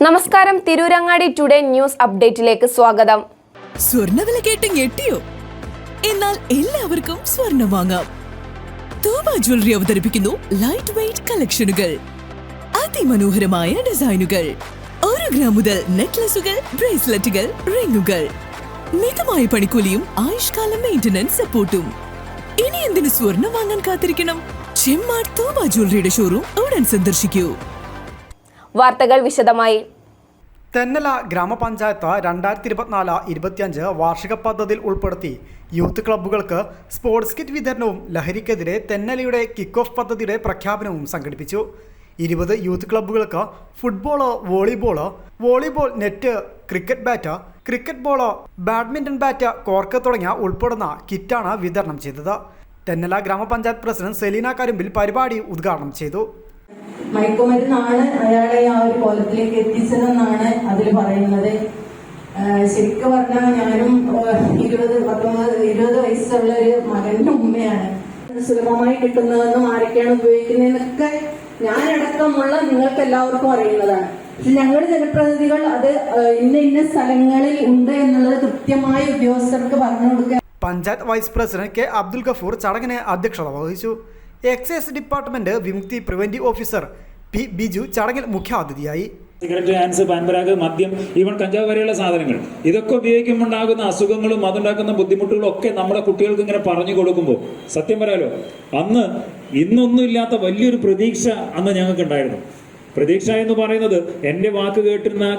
നമസ്കാരം, Tirurangadi today news അപ്ഡേറ്റിലേക്ക് സ്വാഗതം. സ്വർണ്ണവില കേട്ട് ഞെട്ടിയോ? എന്നാൽ എല്ലാവർക്കും സ്വർണ്ണം വാങ്ങാം. തോബ ജ്വല്ലറി അവതരിപ്പിക്കുന്നു ലൈറ്റ് വെയ്റ്റ് കളക്ഷനുകൾ, അതിമനോഹരമായ ഡിസൈനുകൾ, 1 ഗ്രാം മുതൽ നെക്ലസുകൾ, ബ്രേസ്ലെറ്റുകൾ, റിങ്ങുകൾ, മിതമായ പണിക്കൂലിയും ആയുഷ്കാല മെയിന്റനൻസ് സപ്പോർട്ടും. ഇനി എന്തിനു സ്വർണ്ണം വാങ്ങാൻ കാത്തിരിക്കണം? ചെമ്മാട് തോബ ജ്വല്ലറിയുടെ ഷോറൂം ഉടൻ സന്ദർശിക്കൂ. വാർത്തകൾ വിശദമായി. തെന്നല ഗ്രാമപഞ്ചായത്ത് 2024-25 വാർഷിക പദ്ധതിയിൽ ഉൾപ്പെടുത്തി യൂത്ത് ക്ലബ്ബുകൾക്ക് സ്പോർട്സ് കിറ്റ് വിതരണവും ലഹരിക്കെതിരെ തെന്നലയുടെ കിക്ക് ഓഫ് പദ്ധതിയുടെ പ്രഖ്യാപനവും സംഘടിപ്പിച്ചു. 20 യൂത്ത് ക്ലബ്ബുകൾക്ക് football, volleyball net, cricket bat, cricket ball, badminton bat, cork തുടങ്ങിയ ഉൾപ്പെടുന്ന കിറ്റാണ് വിതരണം ചെയ്തത്. തെന്നല ഗ്രാമപഞ്ചായത്ത് പ്രസിഡന്റ് സെലീന കരിമ്പിൽ പരിപാടി ഉദ്ഘാടനം ചെയ്തു. മയക്കുമരുന്നാണ് അയാളെ ആ ഒരു കോലത്തിലേക്ക് എത്തിച്ചതെന്നാണ് അതിൽ പറയുന്നത്. ശരിക്കും പറഞ്ഞാൽ ഞാനും 20 വയസ്സുള്ള ഒരു മകന്റെ ഉമ്മയാണ്. സുലഭമായി കിട്ടുന്നതെന്നും ആരൊക്കെയാണ് ഉപയോഗിക്കുന്നതെന്നൊക്കെ ഞാനടക്കമുള്ള നിങ്ങൾക്ക് എല്ലാവർക്കും അറിയുന്നതാണ്. പക്ഷെ ഞങ്ങളുടെ ജനപ്രതിനിധികൾ അത് ഇന്ന സ്ഥലങ്ങളിൽ ഉണ്ട് എന്നുള്ളത് കൃത്യമായി ഉദ്യോഗസ്ഥർക്ക് പറഞ്ഞു കൊടുക്കുക. Panchayat vice president K Abdul Gafoor ചടങ്ങിന് അധ്യക്ഷത വഹിച്ചു. Excise department Vimukthi preventive officer P Biju ചടങ്ങിൽ മുഖ്യാതിഥിയായി. സിഗരറ്റ്, ഹാൻസ്, പാൻപരാഗ്, മദ്യം, ഈവൻ കഞ്ചാവ് വരെയുള്ള സാധനങ്ങൾ, ഇതൊക്കെ ഉപയോഗിക്കുമ്പോൾ ഉണ്ടാകുന്ന അസുഖങ്ങളും അതുണ്ടാക്കുന്ന ബുദ്ധിമുട്ടുകളും ഒക്കെ നമ്മുടെ കുട്ടികൾക്ക് ഇങ്ങനെ പറഞ്ഞു കൊടുക്കുമ്പോൾ സത്യം പറയാലോ, അന്ന് ഇന്നൊന്നും ഇല്ലാത്ത വലിയൊരു പ്രതീക്ഷ അന്ന് ഞങ്ങൾക്ക് ഉണ്ടായിരുന്നു. പ്രതീക്ഷ എന്ന് പറയുന്നത് എൻ്റെ വാക്ക്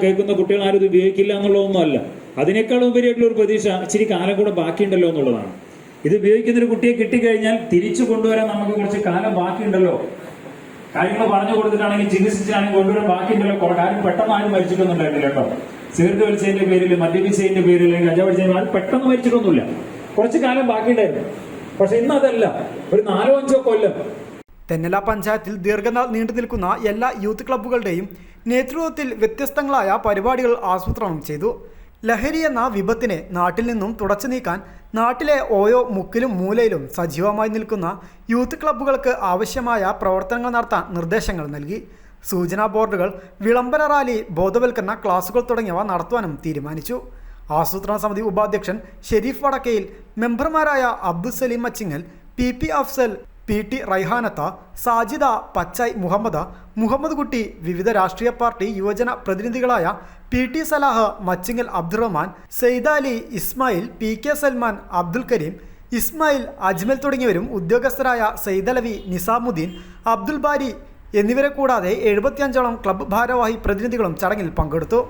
കേൾക്കുന്ന കുട്ടികൾ ആരും ഇത് ഉപയോഗിക്കില്ല എന്നുള്ളതൊന്നും അല്ല. അതിനേക്കാളും ഉപരിയായിട്ടുള്ള ഒരു പ്രതീക്ഷ ഇച്ചിരി കാലം കൂടെ ബാക്കിയുണ്ടല്ലോ എന്നുള്ളതാണ്. ഇത് ഉപയോഗിക്കുന്ന ഒരു കുട്ടിയെ കിട്ടിക്കഴിഞ്ഞാൽ തിരിച്ചു കൊണ്ടുവരാൻ നമുക്ക് കുറച്ച് കാലം ബാക്കിയുണ്ടല്ലോ. കാര്യങ്ങൾ പറഞ്ഞു കൊടുത്തിട്ടാണെങ്കിൽ ചികിത്സിച്ചാണെങ്കിൽ കൊണ്ടുവരാൻ ബാക്കിയുണ്ടല്ലോ. കാര്യം പെട്ടെന്ന് ആരും മരിച്ചിട്ടൊന്നുണ്ടായിരുന്നില്ല കേട്ടോ. സിഗരറ്റ് വലിച്ചതിന്റെ പേരിൽ, മദ്യപിച്ചതിന്റെ പേരിൽ, കഞ്ചാവ് വലിച്ചതിന്റെ ആരും പെട്ടെന്ന് മരിച്ചിട്ടൊന്നുമില്ല. കുറച്ച് കാലം ബാക്കിയുണ്ടായിരുന്നു. പക്ഷെ ഇന്ന് അതല്ല, ഒരു 4-5 കൊല്ലം. തെന്നല പഞ്ചായത്തിൽ ദീർഘനാൾ നീണ്ടു നിൽക്കുന്ന എല്ലാ യൂത്ത് ക്ലബ്ബുകളുടെയും നേതൃത്വത്തിൽ വ്യത്യസ്തങ്ങളായ പരിപാടികൾ ആസൂത്രണം ചെയ്തു. ലഹരി എന്ന വിപത്തിനെ നാട്ടിൽ നിന്നും തുടച്ചു നീക്കാൻ നാട്ടിലെ ഓരോ മുക്കിലും മൂലയിലും സജീവമായി നിൽക്കുന്ന യൂത്ത് ക്ലബ്ബുകൾക്ക് ആവശ്യമായ പ്രവർത്തനങ്ങൾ നടത്താൻ നിർദ്ദേശങ്ങൾ നൽകി. സൂചനാ ബോർഡുകൾ, വിളംബര റാലി, ബോധവൽക്കരണ ക്ലാസുകൾ തുടങ്ങിയവ നടത്തുവാനും തീരുമാനിച്ചു. ആസൂത്രണ സമിതി ഉപാധ്യക്ഷൻ ഷെരീഫ് വടക്കയിൽ, മെമ്പർമാരായ അബ്ദുൽ സലീം മച്ചിങ്ങൽ, പി അഫ്സൽ, PT റൈഹാനത്ത, സാജിദ, പച്ചായ് മുഹമ്മദ് കുട്ടി, വിവിധ രാഷ്ട്രീയ പാർട്ടി യുവജന പ്രതിനിധികളായ PT സലാഹ്, മച്ചിങ്ങൽ അബ്ദുറഹ്മാൻ, സെയ്ദാലി, ഇസ്മായിൽ, PK സൽമാൻ, അബ്ദുൽ കരീം, ഇസ്മായിൽ, അജ്മൽ തുടങ്ങിയവരും ഉദ്യോഗസ്ഥരായ സെയ്ദലവി, നിസാമുദ്ദീൻ, അബ്ദുൽ ബാരി എന്നിവരെ കൂടാതെ 75ഓളം ക്ലബ്ബ് ഭാരവാഹി പ്രതിനിധികളും ചടങ്ങിൽ പങ്കെടുത്തു.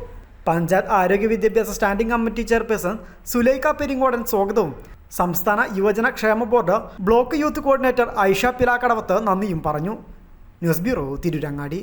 പഞ്ചായത്ത് ആരോഗ്യ വിദ്യാഭ്യാസ standing committee chairperson Sulaikha Peringodan സ്വാഗതവും സംസ്ഥാന യുവജന ക്ഷേമ board block youth coordinator Aisha Pilakkadavath നന്ദിയും പറഞ്ഞു. News bureau, Tirurangadi.